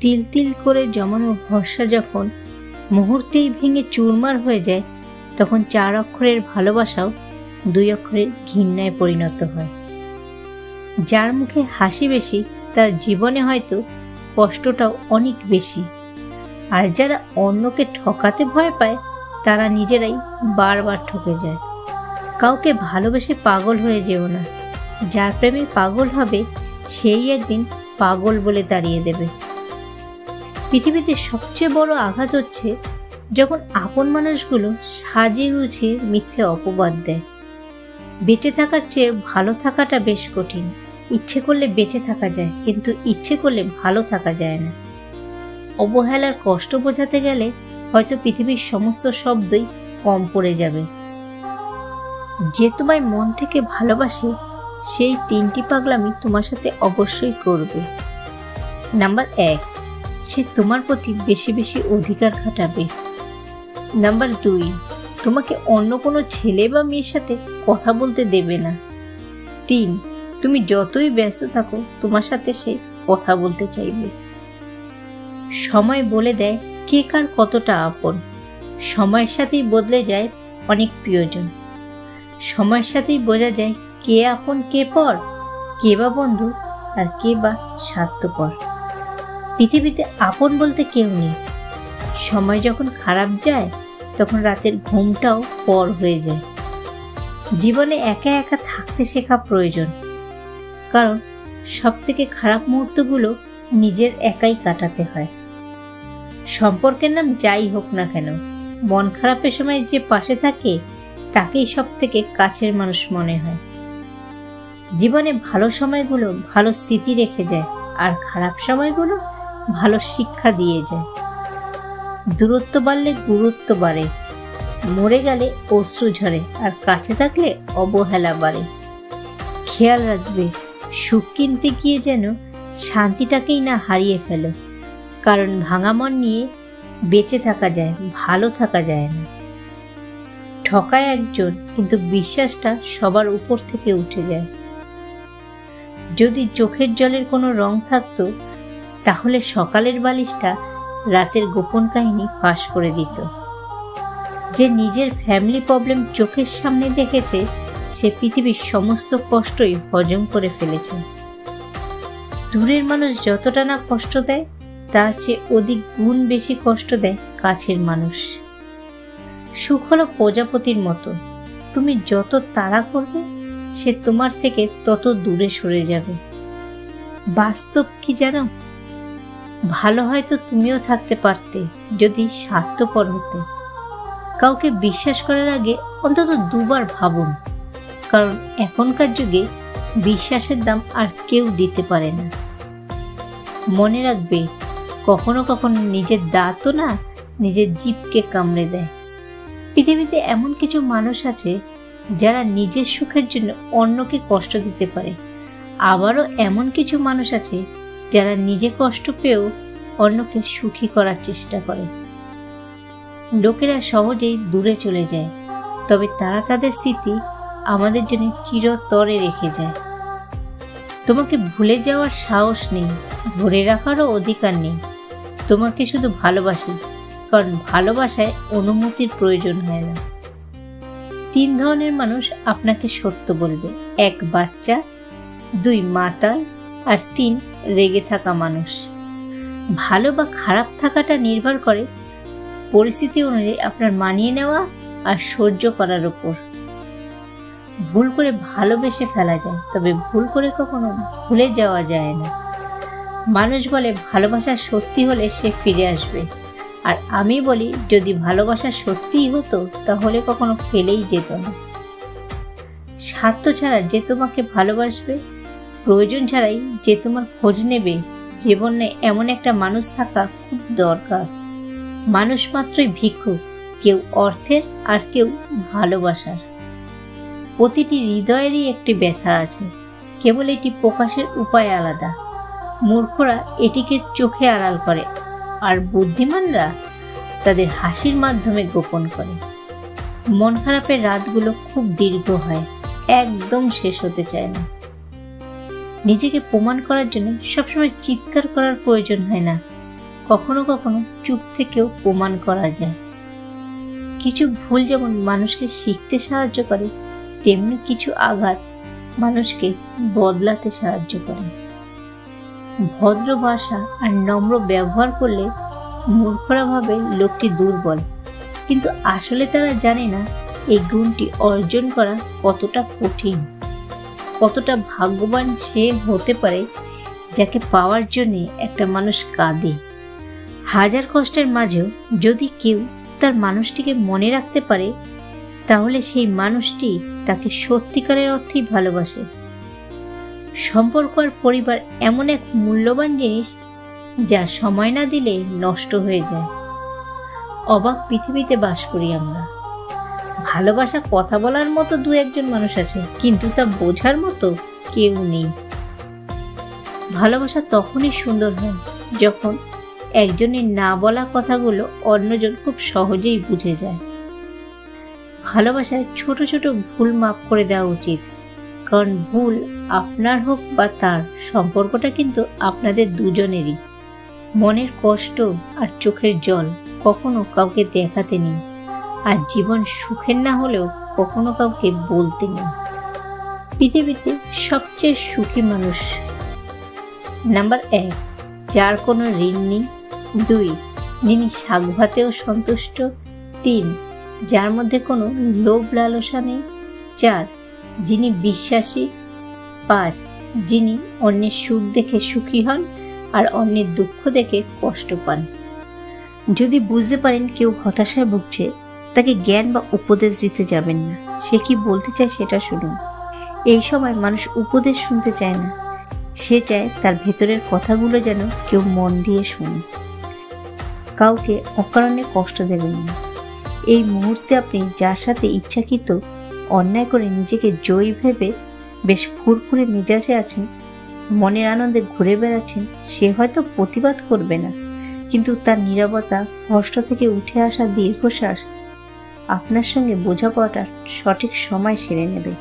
তিল তিল করে জমানো ভরসা যখন মুহূর্তেই ভেঙে চুরমার হয়ে যায়, তখন 4 অক্ষরের ভালোবাসাও 2 অক্ষরের ঘৃণায় পরিণত হয়। যার মুখে হাসি বেশি তার জীবনে হয়তো কষ্টটাও অনেক বেশি। আর যারা অন্যকে ঠকাতে ভয় পায় তারা নিজেরাই বারবার ঠকে যায়। কাউকে ভালোবেসে পাগল হয়ে যেও না। যার প্রেমে পাগল হবে সেই একদিন পাগল বলে দাঁড়িয়ে দেবে। পৃথিবীতে সবচেয়ে বড় আঘাত হচ্ছে যখন আপন মানুষগুলো সাজিয়ে গুছিয়ে মিথ্যে অপবাদ দেয়। বেঁচে থাকার চেয়ে ভালো থাকাটা বেশ কঠিন। ইচ্ছে করলে বেঁচে থাকা যায়, কিন্তু ইচ্ছে করলে ভালো থাকা যায় না। অবহেলার কষ্ট বোঝাতে গেলে হয়তো পৃথিবীর সমস্ত শব্দই কম পড়ে যাবে। যে তোমায় মন থেকে ভালোবাসে সেই 3টি পাগলামি তোমার সাথে অবশ্যই করবে। নাম্বার 1, সে তোমার প্রতি বেশি বেশি অধিকার খাটাবে। নাম্বার 2, তোমাকে অন্য কোনো ছেলে বা মেয়ের সাথে কথা বলতে দেবে না। 3, তুমি যতই ব্যস্ত থাকো তোমার সাথে সে কথা বলতে চাইবে। সময় বলে দেয় কে কার কতটা আপন। সময়ের সাথেই বদলে যায় অনেক প্রিয়জন। সময়ের সাথেই বোঝা যায় কে আপন কে পর, কে বা বন্ধু আর কে বা স্বার্থপর। পৃথিবীতে আপন বলতে কেউ নেই। সময় যখন খারাপ যায় তখন রাতের ঘুমটাও পর হয়ে যায়। জীবনে একা একা থাকতে শেখা প্রয়োজন, কারণ সবথেকে খারাপ মুহূর্তগুলো নিজের একাই কাটাতে হয়। সম্পর্কের নাম যাই হোক না কেন, মন খারাপের সময় যে পাশে থাকে তাকেই সব থেকে কাছের মানুষ মনে হয়। জীবনে ভালো সময়গুলো ভালো স্মৃতি রেখে যায়, আর খারাপ সময়গুলো ভালো শিক্ষা দিয়ে যায়। দূরত্ব বাড়লে গুরুত্ব বাড়ে, মরে গেলে অশ্রু ঝরে, আর কাছে থাকলে অবহেলা বাড়ে। খেয়াল রাখবে, সুখ কিনতে গিয়ে যেন শান্তিটাকেই না হারিয়ে ফেলো, কারণ ভাঙা মন নিয়ে বেঁচে থাকা যায়, ভালো থাকা যায় না। ঠকায় একজন, কিন্তু বিশ্বাসটা সবার উপর থেকে উঠে যায়। যদি চোখের জলের কোনো রং থাকতো তাহলে সকালের বালিশটা রাতের গোপন কাহিনী ফাঁস করে দিত। যে নিজের ফ্যামিলি প্রবলেম চোখের সামনে দেখেছে সে পৃথিবীর সমস্ত কষ্টই হজম করে ফেলেছে। দূরের মানুষ যতটা না কষ্ট দেয় তার চেয়ে অধিক গুণ বেশি কষ্ট দেয় কাছের মানুষ। সুখ হলো প্রজাপতির মতো, তুমি যত তাড়া করবে সে তোমার থেকে তত দূরে সরে যাবে। বাস্তব কি জানো? ভালো হয়তো তুমিও থাকতে পারতে যদি স্বার্থপর হতে। কাউকে বিশ্বাস করার আগে অন্তত 2 বার ভাবুন, কারণ এখনকার যুগে বিশ্বাসের দাম আর কেউ দিতে পারে না। মনে রাখবে, কখনো কখনো নিজের দাঁতও না নিজের জিভকে কামড়ে দেয়। পৃথিবীতে এমন কিছু মানুষ আছে যারা নিজের সুখের জন্য অন্যকে কষ্ট দিতে পারে, আবারও এমন কিছু মানুষ আছে যারা নিজে কষ্ট পেয়েও অন্যকে সুখী করার চেষ্টা করে। লোকেরা সহজেই দূরে চলে যায়, তবে তারা তাদের স্মৃতি আমাদের জন্য চিরতরে রেখে যায়। তোমাকে ভুলে যাওয়ার সাহস নেই, ধরে রাখারও অধিকার নেই। তোমাকে শুধু ভালোবাসি, কারণ ভালোবাসায় অনুমতির প্রয়োজন হয় না। 3 ধরনের মানুষ আপনাকে সত্য বলবে: 1 বাচ্চা, 2 মাতাল, আর 3 রেগে থাকা মানুষ। ভালো বা খারাপ থাকাটা নির্ভর করে পরিস্থিতি অনুযায়ী আপনার মানিয়ে নেওয়া আর সহ্য করার উপর। ভুল করে ভালোবেসে ফেলা যায়, তবে ভুল করে কখনো ভুলে যাওয়া যায় না। মানুষ বলে ভালোবাসা সত্যি হলে সে ফিরে আসবে, আর আমি বলি যদি ভালোবাসা সত্যিই হতো তাহলে কখনো ফেলেই যেত না। স্বার্থ ছাড়া যে তোমাকে ভালোবাসবে, প্রয়োজন ছাড়াই যে তোমার খোঁজ নেবে, জীবনে এমন একটা মানুষ থাকা খুব দরকার। মানুষ মাত্রই ভিক্ষুক, কেউ অর্থের আর কেউ ভালোবাসার। প্রতিটি হৃদয়েরই একটি ব্যথা আছে, কেবল এটি প্রকাশের উপায় আলাদা। মূর্খরা এটিকে চোখে আড়াল করে, আর বুদ্ধিমানরা তাদের হাসির মাধ্যমে গোপন করে। মন খারাপের রাতগুলো খুব দীর্ঘ হয়, একদম শেষ হতে চায় না। নিজেকে প্রমাণ করার জন্য সবসময় চিৎকার করার প্রয়োজন হয় না, কখনো কখনো চুপ থেকেও প্রমাণ করা যায়। কিছু ভুল যেমন মানুষকে শিখতে সাহায্য করে, তেমনি কিছু আঘাত মানুষকে বদলাতে সাহায্য করে। ভদ্র ভাষা আর নম্র ব্যবহার করলে মূর্খরা ভাবে লোকটি দুর্বল, কিন্তু আসলে তারা জানে না এই গুণটি অর্জন করা কতটা কঠিন, কতটা ভাগ্যবান সে হতে পারে যাকে পাওয়ার জন্য একটা মানুষ কাঁদে। হাজার কষ্টের মাঝেও যদি কেউ তার মানুষটিকে মনে রাখতে পারে, তাহলে সেই মানুষটি তাকে সত্যিকারের অর্থেই ভালোবাসে। সম্পর্ক আর পরিবার এমন এক মূল্যবান জিনিস যা সময় না দিলে নষ্ট হয়ে যায়। অবাক পৃথিবীতে বাস করি আমরা। ভালোবাসা কথা বলার মতো দু একজন মানুষ আছে, কিন্তু তা বোঝার মতো কেউ নেই। ভালোবাসা তখনই সুন্দর হয় যখন একজনের না বলা কথাগুলো অন্যজন খুব সহজেই বুঝে যায়। ভালোবাসায় ছোট ছোট ভুল মাফ করে দেওয়া উচিত, কারণ ভুল আপনার হোক বা তার, সম্পর্কটা কিন্তু আপনাদের দুজনেরই। মনের কষ্ট আর চোখের জল কখনো কাউকে দেখাতে নেই, আর জীবন সুখের না হলেও কখনো কাউকে বলতে নেই। পৃথিবীতে সবচেয়ে সুখী মানুষ: নাম্বার 1, যার কোনো ঋণ নেই। 2, যিনি শাক ভাতেও সন্তুষ্ট। 3, যার মধ্যে কোনো লোভ লালসা নেই। 4, যিনি বিশ্বাসী। 5, যিনি অন্যের সুখ দেখে সুখী হন আর অন্যের দুঃখ দেখে কষ্ট পান। যদি বুঝতে পারেন কেউ হতাশায় ভুগছে, তাকে জ্ঞান বা উপদেশ দিতে যাবেন না। সে কি বলতে চায় সেটা শুনুন। এই সময় মানুষ উপদেশ শুনতে চায় না, সে চায় তার ভেতরের কথাগুলো যেন কেউ মন দিয়ে শুনে। কাউকে অকারণে কষ্ট দেবেন না। এই মুহূর্তে আপনি যার সাথে ইচ্ছাকৃত অন্যায় করে নিজেকে জয়ী ভেবে বেশ ফুরফুরে মেজাজে আছেন, মনের আনন্দে ঘুরে বেড়াচ্ছেন, সে হয়তো প্রতিবাদ করবে না, কিন্তু তার নীরবতা, কষ্ট থেকে উঠে আসা দীর্ঘশ্বাস আপনার সঙ্গে বোঝাপড়াটার সঠিক সময় সেরে নেবে।